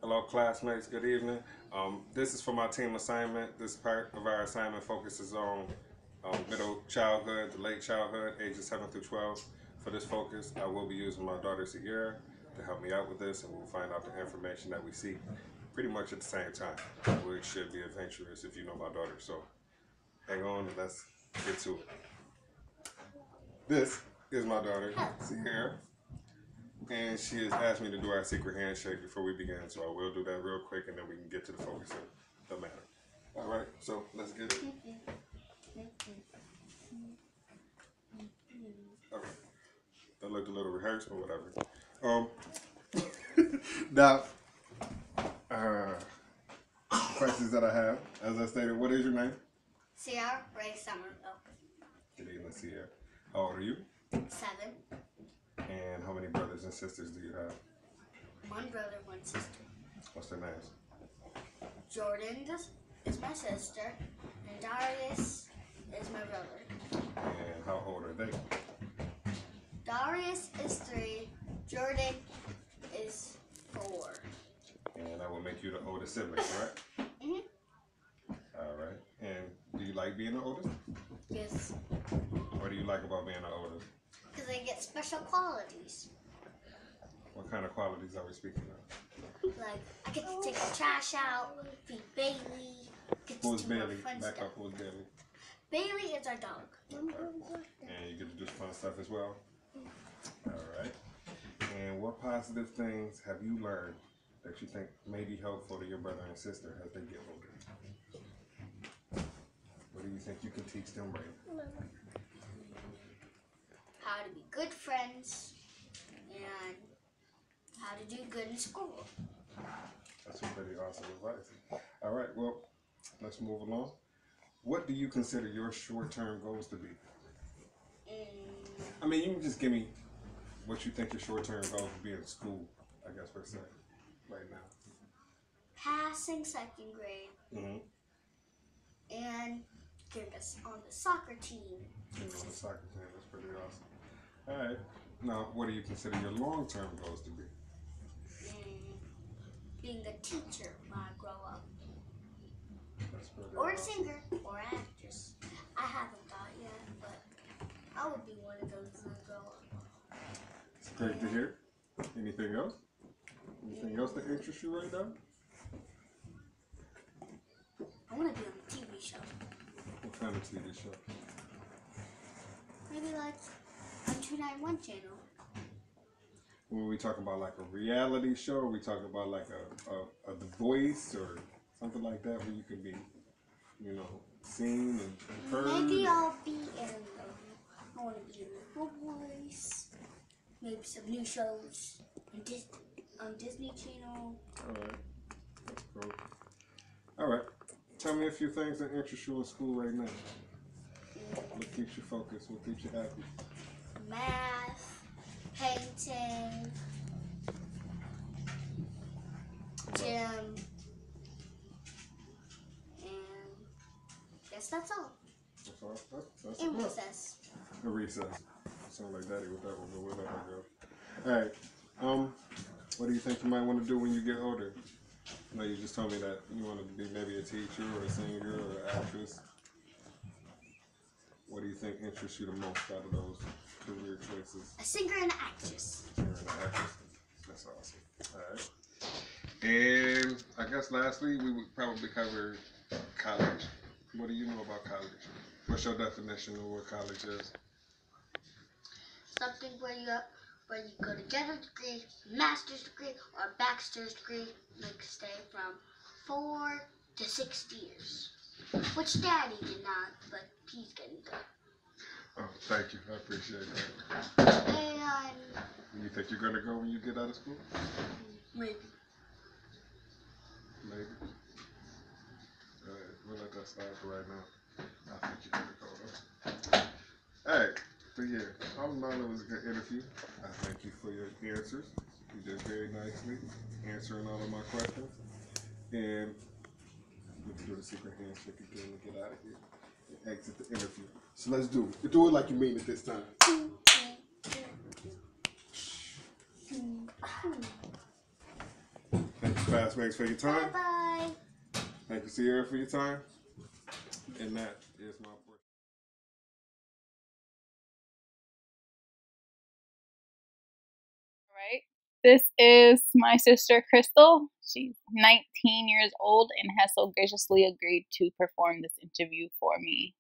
Hello, classmates. Good evening. This is for my team assignment. This part of our assignment focuses on middle childhood to late childhood, ages 7 through 12. For this focus, I will be using my daughter Sierra to help me out with this, and we'll find out the information that we see pretty much at the same time, which should be adventurous if you know my daughter. So hang on and let's get to it. This is my daughter Sierra. And she has asked me to do our secret handshake before we begin, so I will do that real quick, and then we can get to the focus of the matter. All right, so let's get it. Okay, that looked a little rehearsed, but whatever. Now, questions that I have, as I stated, what is your name? Sierra Ray Somerville. Good evening, Sierra. How old are you? 7. And how many brothers and sisters do you have? 1 brother, 1 sister. What's their names? Jordan is my sister, and Darius is my brother. And how old are they? Darius is 3, Jordan is 4. And that will make you the oldest sibling, right? Mm-hmm. All right. And do you like being the oldest? Yes. What do you like about being the oldest? Because I get special qualities. What kind of qualities are we speaking of? Like, I get to take the trash out, feed Bailey, get to Who's do more Bailey? fun Back stuff. up, who's Bailey? Bailey is our dog. Okay. And you get to do fun stuff as well? All right. And what positive things have you learned that you think may be helpful to your brother and sister as they get older? What do you think you can teach them right? How to be good friends, and how to do good in school. That's some pretty awesome advice. All right, well, let's move along. What do you consider your short-term goals to be? I mean, you can just give me what you think your short-term goals would be in school, I guess per se, right now. Passing 2nd grade, and getting us on the soccer team. You know, the soccer team, that's pretty awesome. All right. Now, what do you consider your long-term goals to be? Being a teacher when I grow up. That's pretty Or a awesome. singer, or an actress. I haven't thought yet, but I would be one of those when I grow up. It's great to hear. Anything else? Anything else that interests you right now? I want to be on a TV show. What kind of TV show? Maybe like on 291 channel. When we talk about like a reality show, or we talk about like a The Voice or something like that, where you can be, you know, seen and heard. Maybe I'll be in I want to be in The Voice. Maybe some new shows on Disney Channel. All right, that's cool. All right, tell me a few things that interest you in school right now. What keeps you focused? What keeps you happy? Math, painting, gym, and guess that's all. That's all. That's And enough. recess. A recess. Sound like daddy with that one, but whatever, girl. All right. What do you think you might want to do when you get older? I know you just told me that you want to be maybe a teacher or a singer or an actress. What do you think interests you the most out of those career choices? A singer and an actress. Singer and an actress. That's awesome. All right. And I guess lastly, we would probably cover college. What do you know about college? What's your definition of what college is? Something where you go to get a degree, master's degree, or a bachelor's degree, like stay from 4 to 6 years. Which Daddy did not, but he's getting there. Oh, thank you. I appreciate that. And You think you're going to go when you get out of school? maybe. Maybe. All right, we'll let that slide for right now. I think you're going to go though. All right, so yeah, all in all, it was a good interview. I thank you for your answers. You did very nicely answering all of my questions. And we can do the secret handshake again and get out of here and exit the interview. So let's do it. Do it like you mean it this time. Thank you. Classmates, for your time. Bye-bye. Thank you, Sierra, for your time. And that is my portion. Right. This is my sister Crystal. She's 19 years old and has so graciously agreed to perform this interview for me.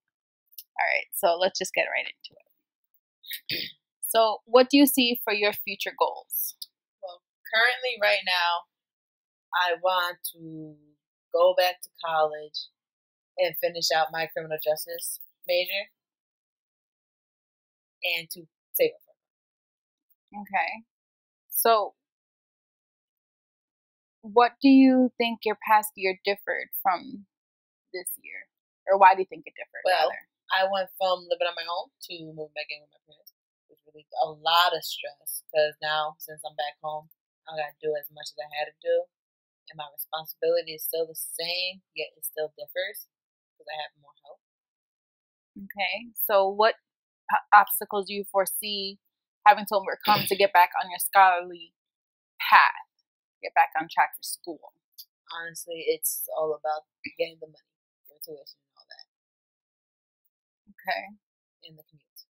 All right, so let's just get right into it. So, what do you see for your future goals? Well, currently, right now, I want to go back to college and finish out my criminal justice major and to save up. Okay. So, what do you think your past year differed from this year? Or why do you think it differed, Well, rather? I went from living on my own to moving back in with my parents, which really a lot of stress because now, since I'm back home, I got to do as much as I had to do. And my responsibility is still the same, yet it still differs because I have more help. Okay. So, what obstacles do you foresee having to overcome to get back on your scholarly path, get back on track for school? Honestly, it's all about getting the money for tuition and all that. Okay. In the commute.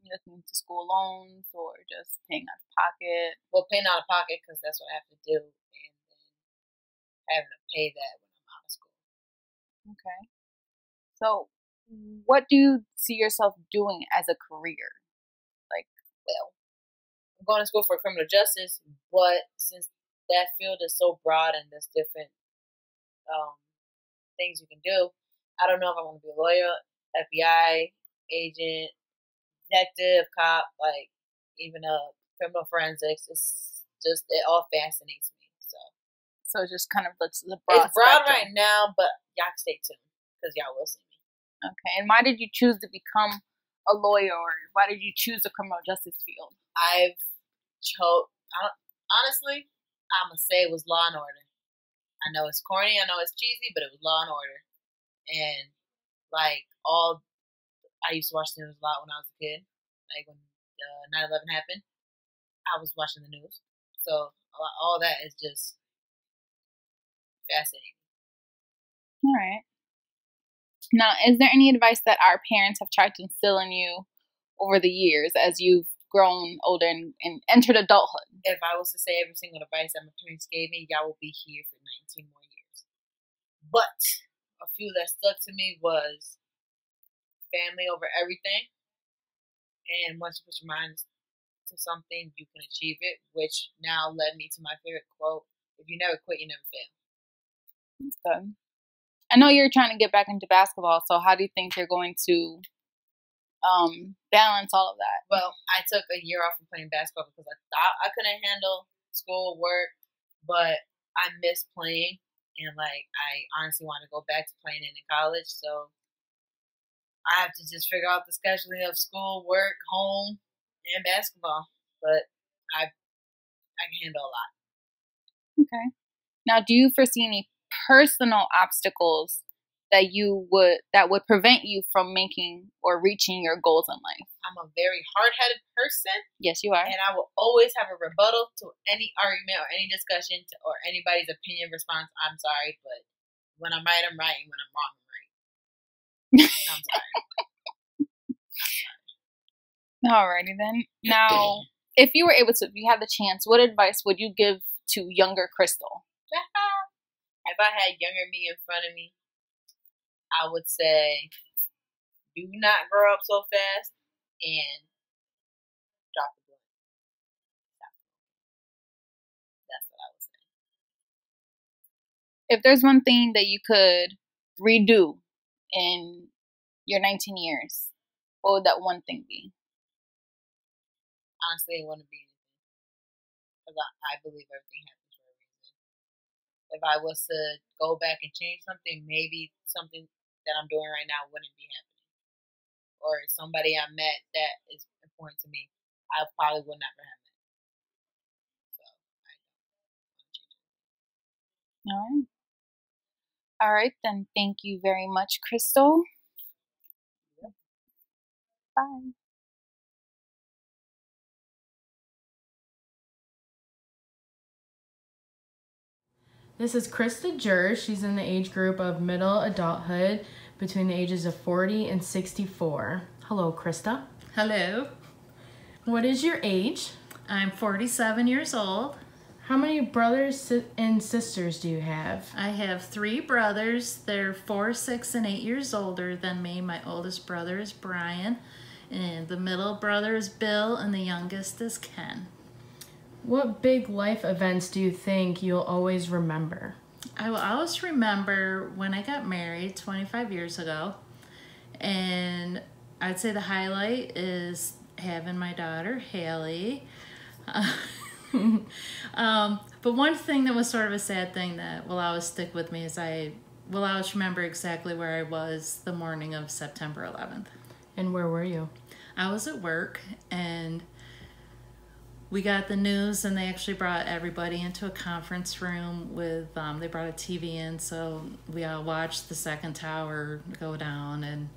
You looking to school loans or just paying out of pocket? Well, paying out of pocket because that's what I have to do, and then having to pay that when I'm out of school. Okay. So, what do you see yourself doing as a career? Well, I'm going to school for criminal justice, but since that field is so broad and there's different things you can do, I don't know if I want to be a lawyer, FBI agent, detective, cop, like even criminal forensics. It's just it all fascinates me. So just kind of the broad It's broad spectrum. right now, but y'all can stay tuned because y'all will see me. Okay. And why did you choose to become a lawyer, or why did you choose the criminal justice field? I've honestly, I'm gonna say it was Law and Order. I know it's corny, I know it's cheesy, but it was Law and Order. And like I used to watch the news a lot when I was a kid. Like when 9/11 happened, I was watching the news. So all that is just fascinating. All right. Now, is there any advice that our parents have tried to instill in you over the years as you've grown older and entered adulthood? If I was to say every single advice that my parents gave me, y'all will be here for 19 more years. But a few that stuck to me was family over everything. And once you put your mind to something, you can achieve it, which now led me to my favorite quote: if you never quit, you never fail. That's good. I know you're trying to get back into basketball, so how do you think you're going to balance all of that? Well, I took a year off from playing basketball because I thought I couldn't handle school, work, but I miss playing, and I honestly want to go back to playing in college, so I have to just figure out the scheduling of school, work, home, and basketball. But I can handle a lot. Okay. Now, do you foresee any personal obstacles that would prevent you from making or reaching your goals in life? I'm a very hard-headed person. Yes, you are. And I will always have a rebuttal to any argument or any discussion or anybody's opinion response. I'm sorry, but when I'm right, I'm right, and when I'm wrong, I'm right. I'm sorry. Alrighty then. Now, if you had the chance, what advice would you give to younger Crystal? If I had younger me in front of me, I would say, do not grow up so fast and drop the blunt. That's what I would say. If there's one thing that you could redo in your 19 years, what would that one thing be? Honestly, it wouldn't be anything. Because I believe everything happens for a reason. If I was to go back and change something, maybe something that I'm doing right now wouldn't be happening. Or somebody I met that is important to me, I probably would never have met. So, I don't want to change it. All right. All right, then. Thank you very much, Crystal. Yep. Bye. This is Krista Jur. She's in the age group of middle adulthood between the ages of 40 and 64. Hello, Krista. Hello. What is your age? I'm 47 years old. How many brothers and sisters do you have? I have 3 brothers. They're 4, 6, and 8 years older than me. My oldest brother is Brian, and the middle brother is Bill, and the youngest is Ken. What big life events do you think you'll always remember? I will always remember when I got married 25 years ago, and I'd say the highlight is having my daughter, Haley. But one thing that was sort of a sad thing that will always stick with me is I will always remember exactly where I was the morning of September 11th. And where were you? I was at work, and we got the news, and they actually brought everybody into a conference room with, they brought a TV in, so we all watched the second tower go down, and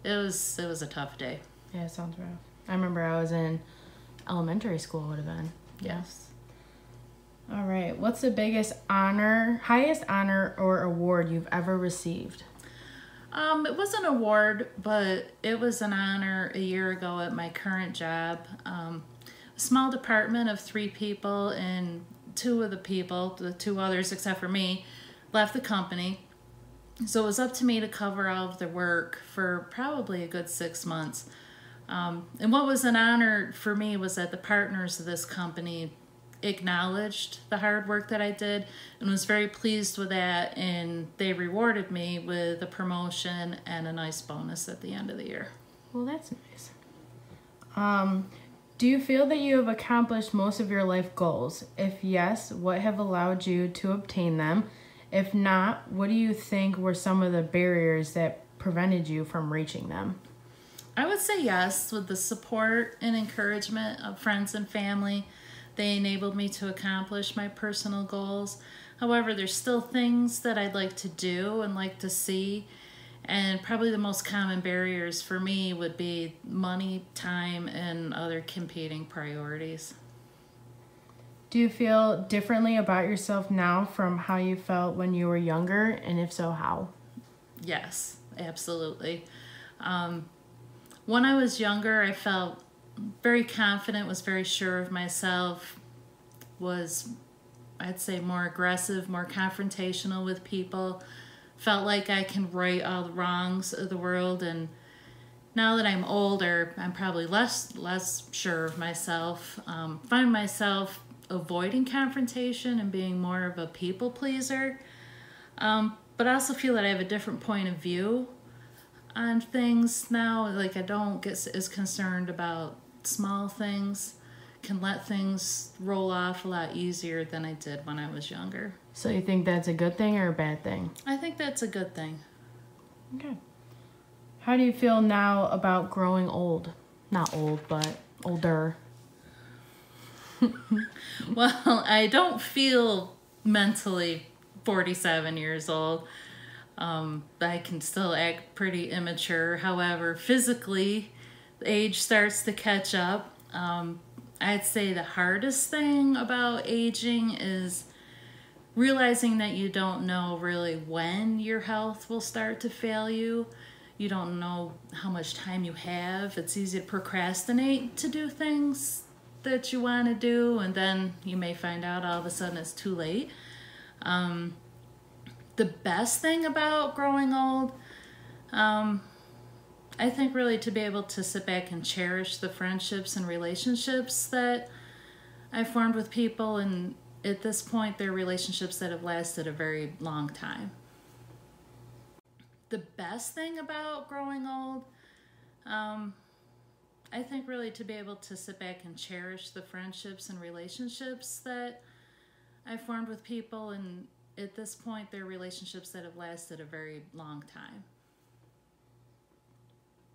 it was a tough day. Yeah, it sounds rough. I remember I was in elementary school, would have been. Yes. All right. What's the highest honor or award you've ever received? It was an award, but it was an honor a year ago at my current job. A small department of 3 people, and 2 of the people, the 2 others except for me, left the company. So it was up to me to cover all of their work for probably a good 6 months. And what was an honor for me was that the partners of this company acknowledged the hard work that I did and was very pleased with that, and they rewarded me with a promotion and a nice bonus at the end of the year. Well, that's nice. Do you feel that you have accomplished most of your life goals? If yes, what have allowed you to obtain them? If not, what do you think were some of the barriers that prevented you from reaching them? I would say yes, with the support and encouragement of friends and family. They enabled me to accomplish my personal goals. However, there's still things that I'd like to do and like to see. And probably the most common barriers for me would be money, time, and other competing priorities. Do you feel differently about yourself now from how you felt when you were younger? And if so, how? Yes, absolutely. When I was younger, I felt very confident, was very sure of myself, was, I'd say, more aggressive, more confrontational with people, felt like I can right all the wrongs of the world. And now that I'm older, I'm probably less sure of myself. Find myself avoiding confrontation and being more of a people pleaser. But I also feel that I have a different point of view on things now. Like, I don't get as concerned about small things, can let things roll off a lot easier than I did when I was younger. So you think that's a good thing or a bad thing? I think that's a good thing. Okay. How do you feel now about growing old? Not old, but older. Well, I don't feel mentally 47 years old. I can still act pretty immature. However, physically, age starts to catch up. I'd say the hardest thing about aging is realizing that you don't know really when your health will start to fail you. You don't know how much time you have. It's easy to procrastinate to do things that you want to do, and then you may find out all of a sudden it's too late. The best thing about growing old, I think really to be able to sit back and cherish the friendships and relationships that I formed with people, and at this point they're relationships that have lasted a very long time. The best thing about growing old, I think really to be able to sit back and cherish the friendships and relationships that I formed with people, and at this point they're relationships that have lasted a very long time.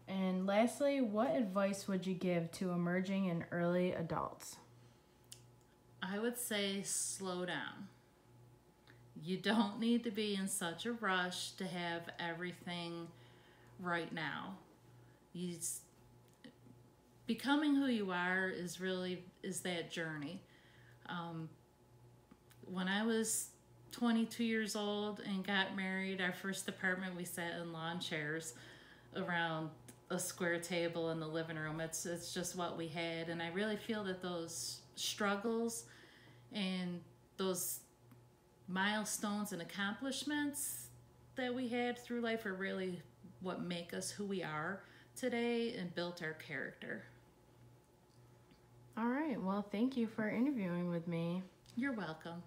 And lastly, what advice would you give to emerging and early adults? I would say slow down. You don't need to be in such a rush to have everything right now. Becoming who you are is that journey. When I was 22 years old and got married. Our first apartment, we sat in lawn chairs around a square table in the living room. It's just what we had. And I really feel that those struggles and those milestones and accomplishments that we had through life are really what make us who we are today and built our character. All right. Well, thank you for interviewing with me. You're welcome.